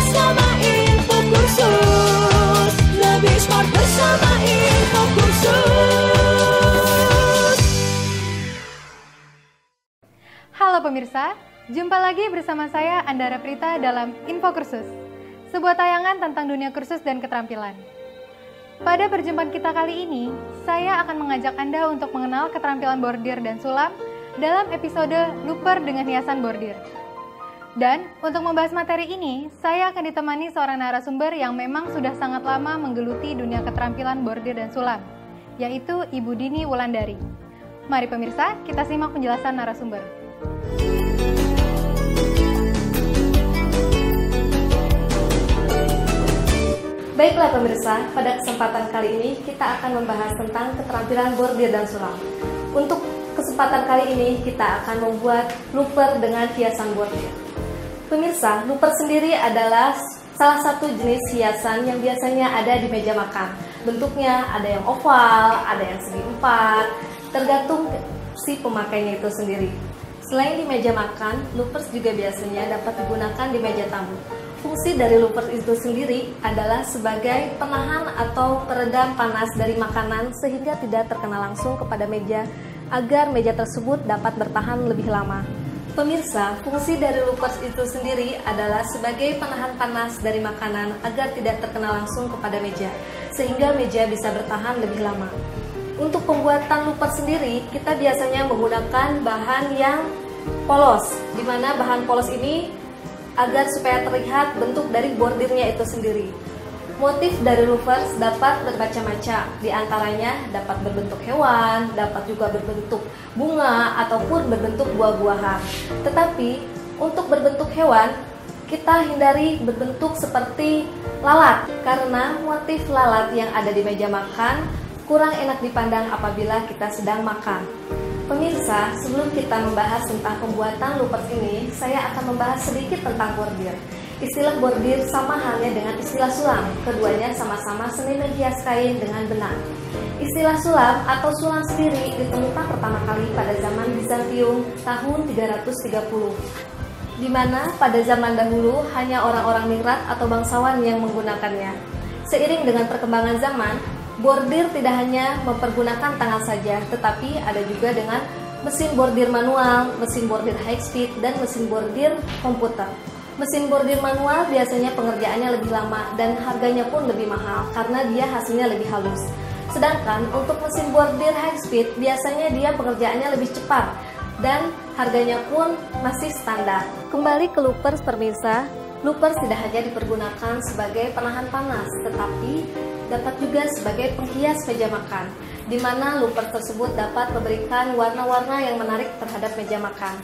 bersama Info Kursus. Lebih smart bersama Info Kursus. Halo pemirsa, jumpa lagi bersama saya Andara Prita dalam Info Kursus, sebuah tayangan tentang dunia kursus dan keterampilan. Pada perjumpaan kita kali ini, saya akan mengajak Anda untuk mengenal keterampilan bordir dan sulam dalam episode Looper dengan hiasan bordir. Dan untuk membahas materi ini, saya akan ditemani seorang narasumber yang memang sudah sangat lama menggeluti dunia keterampilan bordir dan sulam, yaitu Ibu Dini Wulandari. Mari pemirsa, kita simak penjelasan narasumber. Baiklah pemirsa, pada kesempatan kali ini kita akan membahas tentang keterampilan bordir dan sulam. Untuk kesempatan kali ini kita akan membuat looper dengan hiasan bordir. Pemirsa, looper sendiri adalah salah satu jenis hiasan yang biasanya ada di meja makan. Bentuknya ada yang oval, ada yang segi empat, tergantung si pemakainya itu sendiri. Selain di meja makan, loopers juga biasanya dapat digunakan di meja tamu. Fungsi dari looper itu sendiri adalah sebagai penahan atau peredam panas dari makanan sehingga tidak terkena langsung kepada meja agar meja tersebut dapat bertahan lebih lama. Pemirsa, fungsi dari loopers itu sendiri adalah sebagai penahan panas dari makanan agar tidak terkena langsung kepada meja sehingga meja bisa bertahan lebih lama. Untuk pembuatan looper sendiri, kita biasanya menggunakan bahan yang polos, di mana bahan polos ini agar supaya terlihat bentuk dari bordirnya itu sendiri. Motif dari loopers dapat bermacam-macam, di antaranya dapat berbentuk hewan, dapat juga berbentuk bunga, ataupun berbentuk buah-buahan. Tetapi, untuk berbentuk hewan, kita hindari berbentuk seperti lalat, karena motif lalat yang ada di meja makan kurang enak dipandang apabila kita sedang makan. Pemirsa, sebelum kita membahas tentang pembuatan loopers ini, saya akan membahas sedikit tentang bordir. Istilah bordir sama halnya dengan istilah sulam, keduanya sama-sama seni menghias kain dengan benang. Istilah sulam atau sulam sendiri ditemukan pertama kali pada zaman Bizantium tahun 330, di mana pada zaman dahulu hanya orang-orang ningrat atau bangsawan yang menggunakannya. Seiring dengan perkembangan zaman, bordir tidak hanya mempergunakan tangan saja, tetapi ada juga dengan mesin bordir manual, mesin bordir high speed, dan mesin bordir komputer. Mesin bordir manual biasanya pengerjaannya lebih lama dan harganya pun lebih mahal karena dia hasilnya lebih halus. Sedangkan untuk mesin bordir high speed biasanya dia pengerjaannya lebih cepat dan harganya pun masih standar. Kembali ke loopers pemirsa, loopers tidak hanya dipergunakan sebagai penahan panas, tetapi dapat juga sebagai penghias meja makan, di mana looper tersebut dapat memberikan warna-warna yang menarik terhadap meja makan.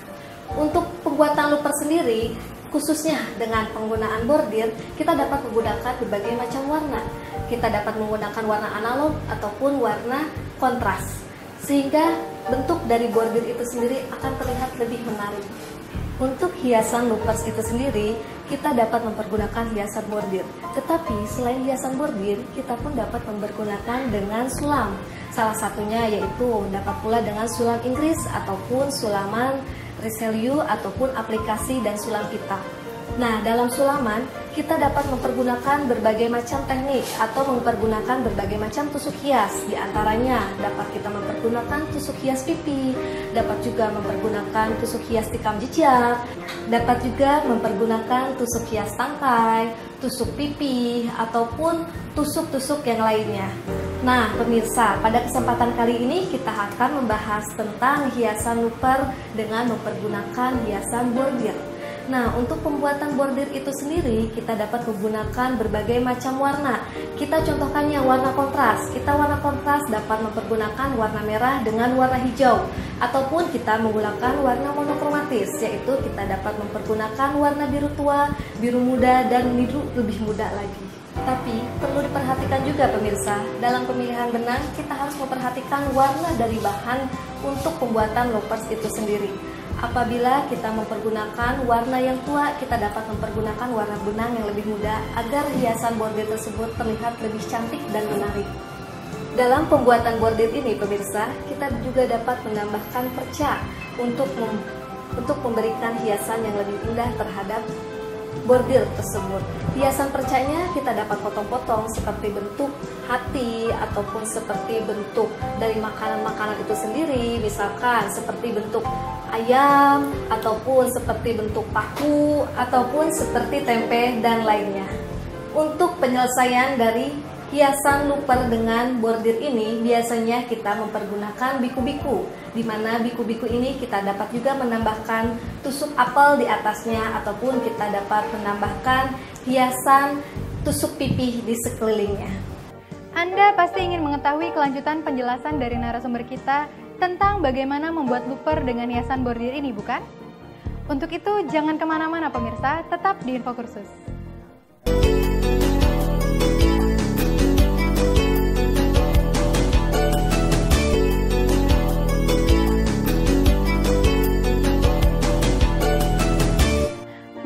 Untuk pembuatan looper sendiri, khususnya dengan penggunaan bordir, kita dapat menggunakan berbagai macam warna. Kita dapat menggunakan warna analog ataupun warna kontras, sehingga bentuk dari bordir itu sendiri akan terlihat lebih menarik. Untuk hiasan loopers itu sendiri, kita dapat mempergunakan hiasan bordir. Tetapi selain hiasan bordir, kita pun dapat mempergunakan dengan sulam. Salah satunya yaitu dapat pula dengan sulam Inggris ataupun sulaman Reseliu ataupun aplikasi dan sulam kita. Nah, dalam sulaman, kita dapat mempergunakan berbagai macam teknik atau mempergunakan berbagai macam tusuk hias. Di antaranya, dapat kita mempergunakan tusuk hias pipi, dapat juga mempergunakan tusuk hias tikam jejak, dapat juga mempergunakan tusuk hias tangkai, tusuk pipi, ataupun tusuk-tusuk yang lainnya. Nah, pemirsa, pada kesempatan kali ini kita akan membahas tentang hiasan looper dengan mempergunakan hiasan bordir. Nah, untuk pembuatan bordir itu sendiri, kita dapat menggunakan berbagai macam warna. Kita contohkannya warna kontras. Kita warna kontras dapat mempergunakan warna merah dengan warna hijau. Ataupun kita menggunakan warna monokromatis, yaitu kita dapat mempergunakan warna biru tua, biru muda, dan biru lebih muda lagi. Tapi, perlu diperhatikan juga pemirsa, dalam pemilihan benang, kita harus memperhatikan warna dari bahan untuk pembuatan loopers itu sendiri. Apabila kita mempergunakan warna yang tua, kita dapat mempergunakan warna benang yang lebih muda agar hiasan bordir tersebut terlihat lebih cantik dan menarik. Dalam pembuatan bordir ini pemirsa, kita juga dapat menambahkan perca untuk memberikan hiasan yang lebih indah terhadap bordir tersebut. Hiasan percanya kita dapat potong-potong seperti bentuk hati ataupun seperti bentuk dari makanan-makanan itu sendiri, misalkan seperti bentuk ayam ataupun seperti bentuk paku ataupun seperti tempe dan lainnya. Untuk penyelesaian dari hiasan luper dengan bordir ini biasanya kita mempergunakan biku-biku, di mana biku-biku ini kita dapat juga menambahkan tusuk apel di atasnya ataupun kita dapat menambahkan hiasan tusuk pipih di sekelilingnya. Anda pasti ingin mengetahui kelanjutan penjelasan dari narasumber kita tentang bagaimana membuat luper dengan hiasan bordir ini, bukan? Untuk itu jangan kemana-mana pemirsa, tetap di Info Kursus.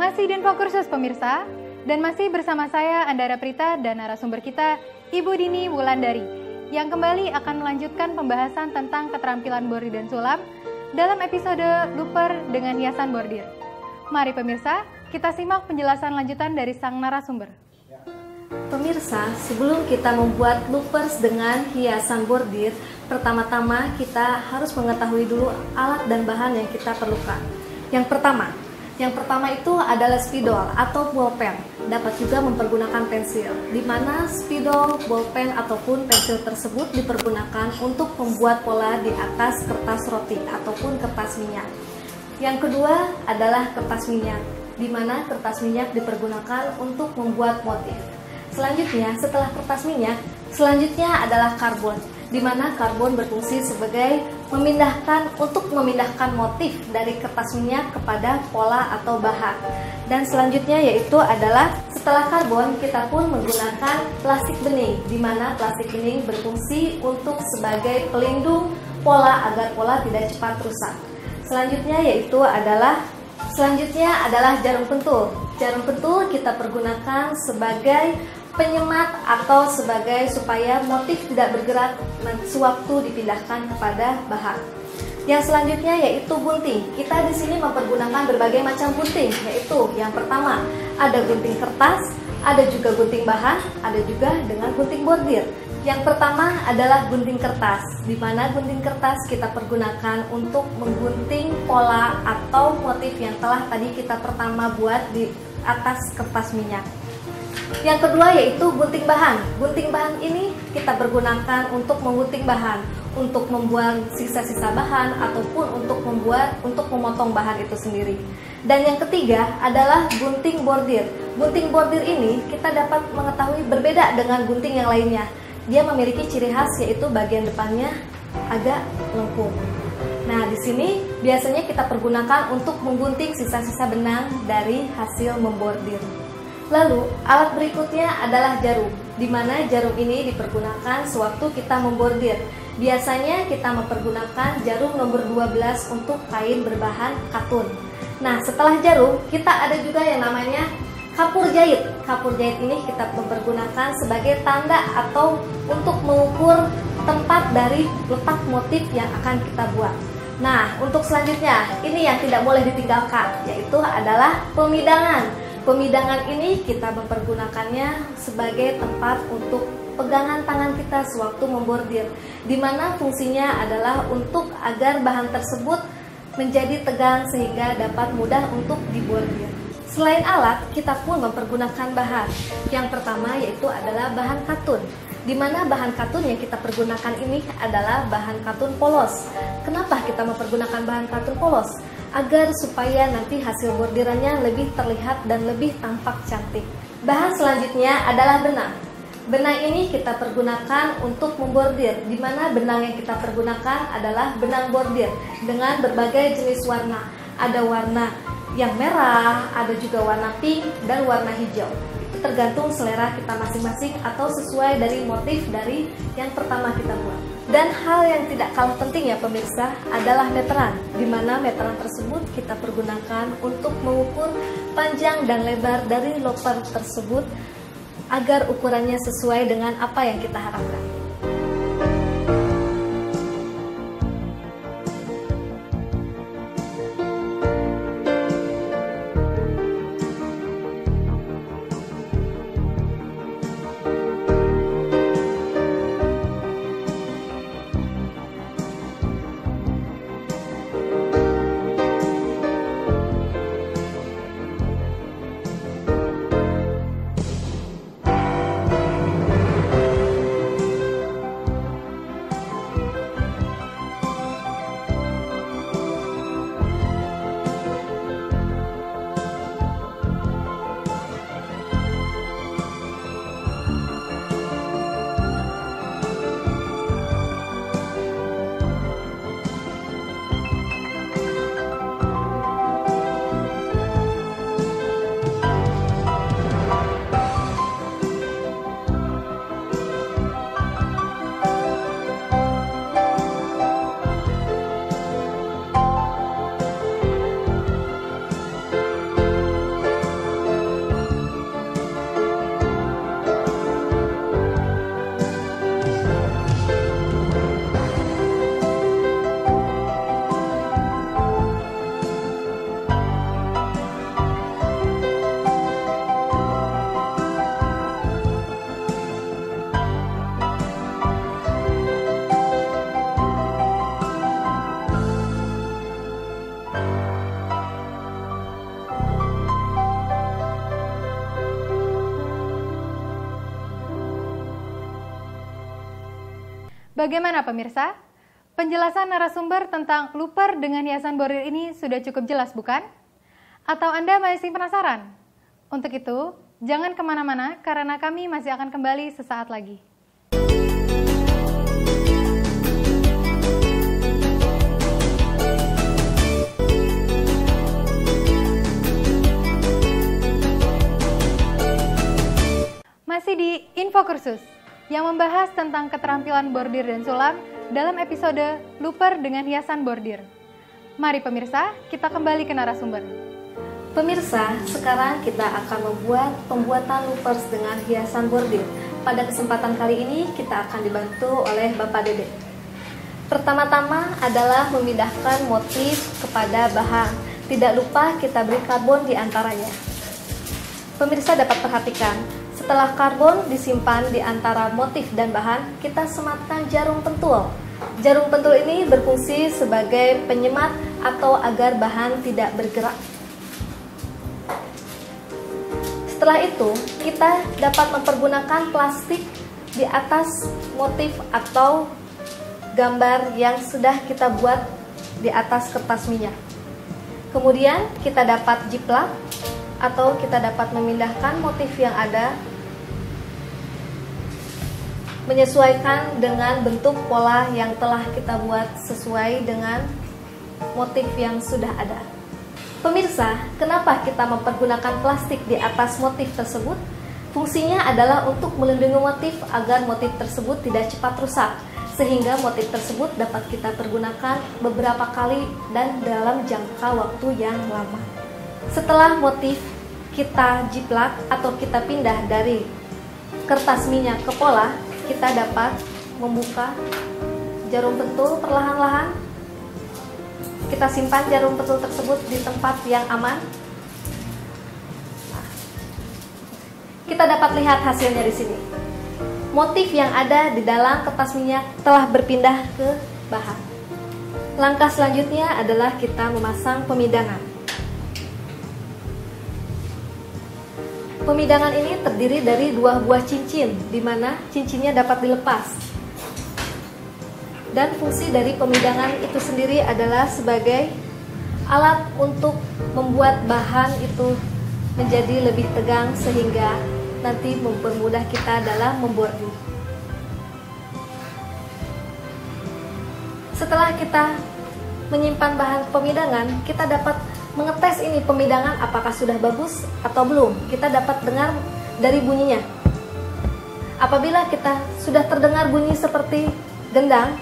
Masih di Info Kursus pemirsa, dan masih bersama saya Andara Prita dan narasumber kita Ibu Dini Wulandari yang kembali akan melanjutkan pembahasan tentang keterampilan bordir dan sulam dalam episode luper dengan hiasan bordir. Mari pemirsa, kita simak penjelasan lanjutan dari sang narasumber. Pemirsa, sebelum kita membuat loopers dengan hiasan bordir, pertama-tama kita harus mengetahui dulu alat dan bahan yang kita perlukan. Yang pertama itu adalah spidol atau bolpen. Dapat juga mempergunakan pensil, di mana spidol, bolpen ataupun pensil tersebut dipergunakan untuk membuat pola di atas kertas roti ataupun kertas minyak. Yang kedua adalah kertas minyak, di mana kertas minyak dipergunakan untuk membuat motif. Selanjutnya, setelah kertas minyak, selanjutnya adalah karbon, di mana karbon berfungsi sebagai memindahkan motif dari kertas minyak kepada pola atau bahan. Dan selanjutnya yaitu adalah setelah karbon kita pun menggunakan plastik bening, di mana plastik bening berfungsi untuk sebagai pelindung pola agar pola tidak cepat rusak. Selanjutnya adalah jarum pentul. Jarum pentul kita pergunakan sebagai penyemat atau sebagai supaya motif tidak bergerak sewaktu dipindahkan kepada bahan. Yang selanjutnya yaitu gunting. Kita di sini mempergunakan berbagai macam gunting, yaitu yang pertama ada gunting kertas, ada juga gunting bahan, ada juga dengan gunting bordir. Yang pertama adalah gunting kertas, di mana gunting kertas kita pergunakan untuk menggunting pola atau motif yang telah tadi kita pertama buat di atas kertas minyak. Yang kedua yaitu gunting bahan. Gunting bahan ini kita pergunakan untuk menggunting bahan, untuk membuang sisa-sisa bahan ataupun untuk memotong bahan itu sendiri. Dan yang ketiga adalah gunting bordir. Gunting bordir ini kita dapat mengetahui berbeda dengan gunting yang lainnya. Dia memiliki ciri khas yaitu bagian depannya agak lengkung. Nah, di sini biasanya kita pergunakan untuk menggunting sisa-sisa benang dari hasil membordir. Lalu, alat berikutnya adalah jarum, di mana jarum ini dipergunakan sewaktu kita membordir. Biasanya kita mempergunakan jarum nomor 12 untuk kain berbahan katun. Nah, setelah jarum, kita ada juga yang namanya kapur jahit. Kapur jahit ini kita mempergunakan sebagai tanda atau untuk mengukur tempat dari letak motif yang akan kita buat. Nah, untuk selanjutnya, ini yang tidak boleh ditinggalkan, yaitu adalah pemidangan. Pemidangan ini kita mempergunakannya sebagai tempat untuk pegangan tangan kita sewaktu membordir, di mana fungsinya adalah untuk agar bahan tersebut menjadi tegang sehingga dapat mudah untuk dibordir. Selain alat, kita pun mempergunakan bahan. Yang pertama yaitu adalah bahan katun, di mana bahan katun yang kita pergunakan ini adalah bahan katun polos. Kenapa kita mempergunakan bahan katun polos? Agar supaya nanti hasil bordirannya lebih terlihat dan lebih tampak cantik. Bahan selanjutnya adalah benang. Benang ini kita pergunakan untuk membordir, di mana benang yang kita pergunakan adalah benang bordir dengan berbagai jenis warna. Ada warna yang merah, ada juga warna pink dan warna hijau. Itu tergantung selera kita masing-masing atau sesuai dari motif dari yang pertama kita buat. Dan hal yang tidak kalah penting ya pemirsa adalah meteran, di mana meteran tersebut kita pergunakan untuk mengukur panjang dan lebar dari loper tersebut agar ukurannya sesuai dengan apa yang kita harapkan. Bagaimana pemirsa? Penjelasan narasumber tentang looper dengan hiasan bordir ini sudah cukup jelas bukan? Atau Anda masih penasaran? Untuk itu, jangan kemana-mana karena kami masih akan kembali sesaat lagi. Masih di Info Kursus yang membahas tentang keterampilan bordir dan sulam dalam episode looper dengan hiasan bordir. Mari pemirsa, kita kembali ke narasumber. Pemirsa, sekarang kita akan membuat pembuatan loopers dengan hiasan bordir. Pada kesempatan kali ini kita akan dibantu oleh Bapak Dede. Pertama-tama adalah memindahkan motif kepada bahan. Tidak lupa kita beri karbon di antaranya. Pemirsa dapat perhatikan, setelah karbon disimpan di antara motif dan bahan, kita sematkan jarum pentul. Jarum pentul ini berfungsi sebagai penyemat atau agar bahan tidak bergerak. Setelah itu, kita dapat mempergunakan plastik di atas motif atau gambar yang sudah kita buat di atas kertas minyak. Kemudian, kita dapat jiplak atau kita dapat memindahkan motif yang ada menyesuaikan dengan bentuk pola yang telah kita buat sesuai dengan motif yang sudah ada. Pemirsa, kenapa kita mempergunakan plastik di atas motif tersebut? Fungsinya adalah untuk melindungi motif agar motif tersebut tidak cepat rusak, sehingga motif tersebut dapat kita pergunakan beberapa kali dan dalam jangka waktu yang lama. Setelah motif kita jiplak atau kita pindah dari kertas minyak ke pola, kita dapat membuka jarum pentul perlahan-lahan. Kita simpan jarum pentul tersebut di tempat yang aman. Kita dapat lihat hasilnya di sini. Motif yang ada di dalam kertas minyak telah berpindah ke bahan. Langkah selanjutnya adalah kita memasang pemidangan. Pemidangan ini terdiri dari 2 buah cincin, di mana cincinnya dapat dilepas. Dan fungsi dari pemidangan itu sendiri adalah sebagai alat untuk membuat bahan itu menjadi lebih tegang sehingga nanti mempermudah kita dalam membordir. Setelah kita menyimpan bahan pemidangan, kita dapat mengetes ini pemidangan apakah sudah bagus atau belum. Kita dapat dengar dari bunyinya. Apabila kita sudah terdengar bunyi seperti gendang,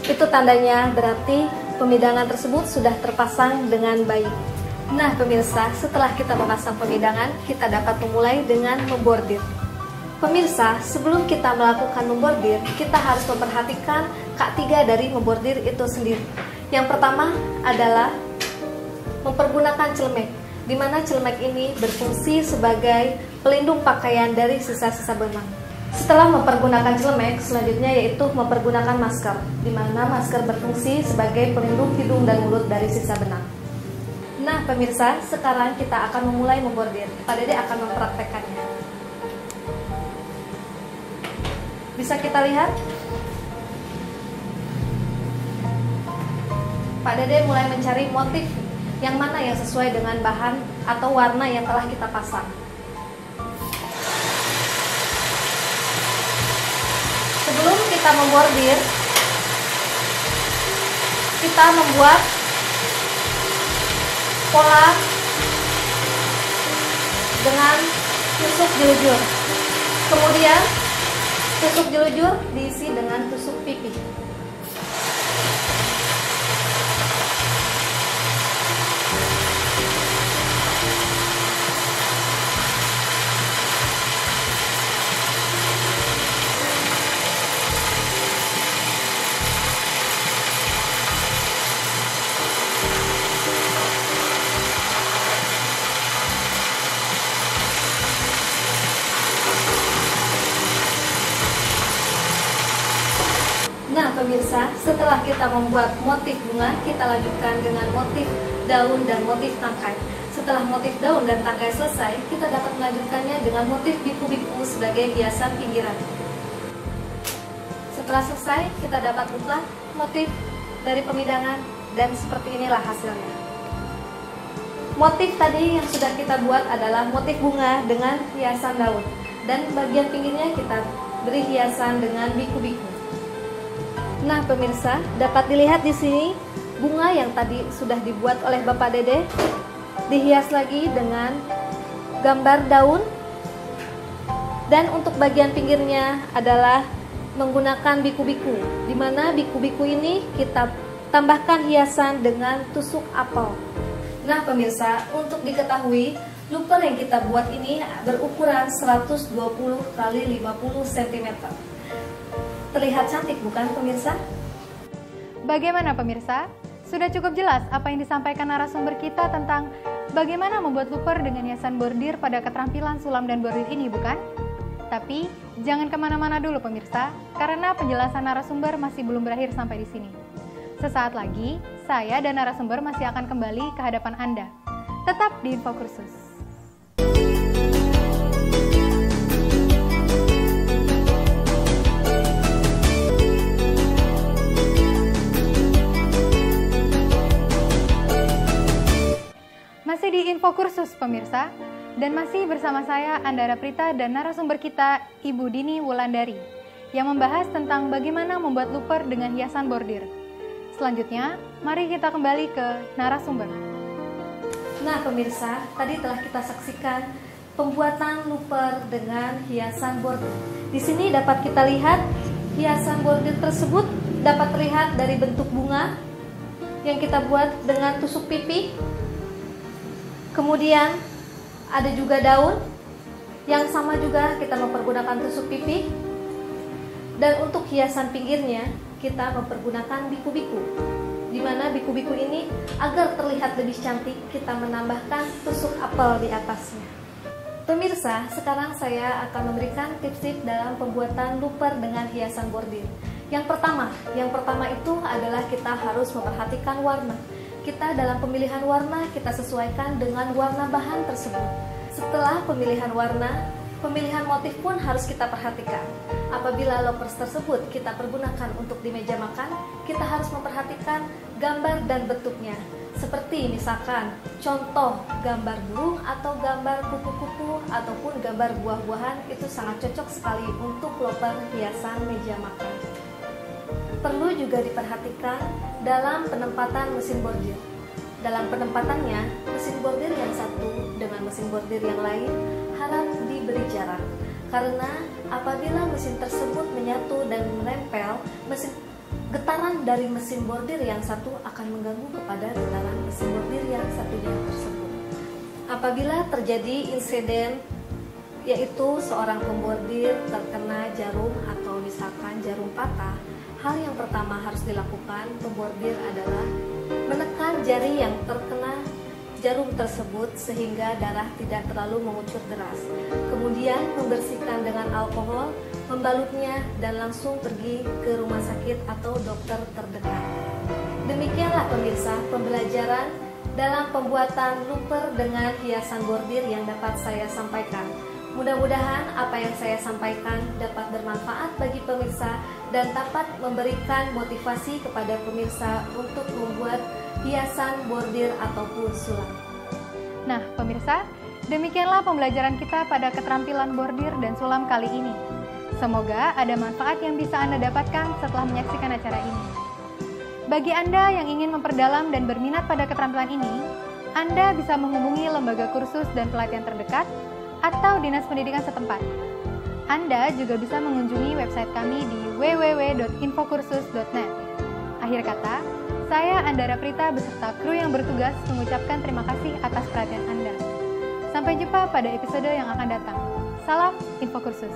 itu tandanya berarti pemidangan tersebut sudah terpasang dengan baik. Nah pemirsa, setelah kita memasang pemidangan, kita dapat memulai dengan membordir. Pemirsa, sebelum kita melakukan membordir, kita harus memperhatikan K3 dari membordir itu sendiri. Yang pertama adalah mempergunakan celemek, di mana celemek ini berfungsi sebagai pelindung pakaian dari sisa-sisa benang. Setelah mempergunakan celemek, selanjutnya yaitu mempergunakan masker, di mana masker berfungsi sebagai pelindung hidung dan mulut dari sisa benang. Nah pemirsa, sekarang kita akan memulai membordir. Pak Dede akan mempraktekkannya. Bisa kita lihat? Pak Dede mulai mencari motif yang mana yang sesuai dengan bahan atau warna yang telah kita pasang. Sebelum kita membordir, kita membuat pola dengan tusuk jelujur. Kemudian tusuk jelujur diisi dengan tusuk pipi. Nah pemirsa, setelah kita membuat motif bunga, kita lanjutkan dengan motif daun dan motif tangkai. Setelah motif daun dan tangkai selesai, kita dapat melanjutkannya dengan motif biku-biku sebagai hiasan pinggiran. Setelah selesai, kita dapat buatlah motif dari pemidangan dan seperti inilah hasilnya. Motif tadi yang sudah kita buat adalah motif bunga dengan hiasan daun, dan bagian pinggirnya kita beri hiasan dengan biku-biku. Nah pemirsa, dapat dilihat di sini bunga yang tadi sudah dibuat oleh Bapak Dede dihias lagi dengan gambar daun, dan untuk bagian pinggirnya adalah menggunakan biku-biku, di mana biku-biku ini kita tambahkan hiasan dengan tusuk apel. Nah pemirsa, untuk diketahui, luper yang kita buat ini berukuran 120 x 50 cm. Terlihat cantik bukan pemirsa? Bagaimana pemirsa? Sudah cukup jelas apa yang disampaikan narasumber kita tentang bagaimana membuat luper dengan hiasan bordir pada keterampilan sulam dan bordir ini, bukan? Tapi jangan kemana-mana dulu pemirsa, karena penjelasan narasumber masih belum berakhir sampai di sini. Sesaat lagi, saya dan narasumber masih akan kembali ke hadapan Anda. Tetap di Info Kursus. Masih di Info Kursus pemirsa, dan masih bersama saya Andara Prita dan narasumber kita Ibu Dini Wulandari yang membahas tentang bagaimana membuat luper dengan hiasan bordir. Selanjutnya, mari kita kembali ke narasumber. Nah pemirsa, tadi telah kita saksikan pembuatan luper dengan hiasan bordir. Di sini dapat kita lihat hiasan bordir tersebut dapat terlihat dari bentuk bunga yang kita buat dengan tusuk pipi. Kemudian ada juga daun yang sama juga kita mempergunakan tusuk pipi. Dan untuk hiasan pinggirnya kita mempergunakan biku-biku, di mana biku-biku ini agar terlihat lebih cantik kita menambahkan tusuk apel di atasnya. Pemirsa, sekarang saya akan memberikan tips-tips dalam pembuatan luper dengan hiasan bordir. Yang pertama itu adalah kita harus memperhatikan warna. Kita dalam pemilihan warna kita sesuaikan dengan warna bahan tersebut. Setelah pemilihan warna, pemilihan motif pun harus kita perhatikan. Apabila loopers tersebut kita pergunakan untuk di meja makan, kita harus memperhatikan gambar dan bentuknya. Seperti misalkan contoh gambar burung atau gambar kupu-kupu ataupun gambar buah-buahan, itu sangat cocok sekali untuk looper hiasan meja makan. Perlu juga diperhatikan dalam penempatan mesin bordir. Dalam penempatannya, mesin bordir yang satu dengan mesin bordir yang lain harap diberi jarak. Karena apabila mesin tersebut menyatu dan menempel, getaran dari mesin bordir yang satu akan mengganggu kepada getaran mesin bordir yang satunya tersebut. Apabila terjadi insiden, yaitu seorang pembordir terkena jarum atau misalkan jarum patah, hal yang pertama harus dilakukan pembordir adalah menekan jari yang terkena jarum tersebut sehingga darah tidak terlalu mengucur deras. Kemudian membersihkan dengan alkohol, membalutnya dan langsung pergi ke rumah sakit atau dokter terdekat. Demikianlah pemirsa pembelajaran dalam pembuatan luper dengan hiasan bordir yang dapat saya sampaikan. Mudah-mudahan apa yang saya sampaikan dapat bermanfaat bagi pemirsa dan dapat memberikan motivasi kepada pemirsa untuk membuat hiasan bordir ataupun sulam. Nah, pemirsa, demikianlah pembelajaran kita pada keterampilan bordir dan sulam kali ini. Semoga ada manfaat yang bisa Anda dapatkan setelah menyaksikan acara ini. Bagi Anda yang ingin memperdalam dan berminat pada keterampilan ini, Anda bisa menghubungi lembaga kursus dan pelatihan terdekat atau dinas pendidikan setempat. Anda juga bisa mengunjungi website kami di www.infokursus.net. Akhir kata, saya Andara Prita beserta kru yang bertugas mengucapkan terima kasih atas perhatian Anda. Sampai jumpa pada episode yang akan datang. Salam Info Kursus.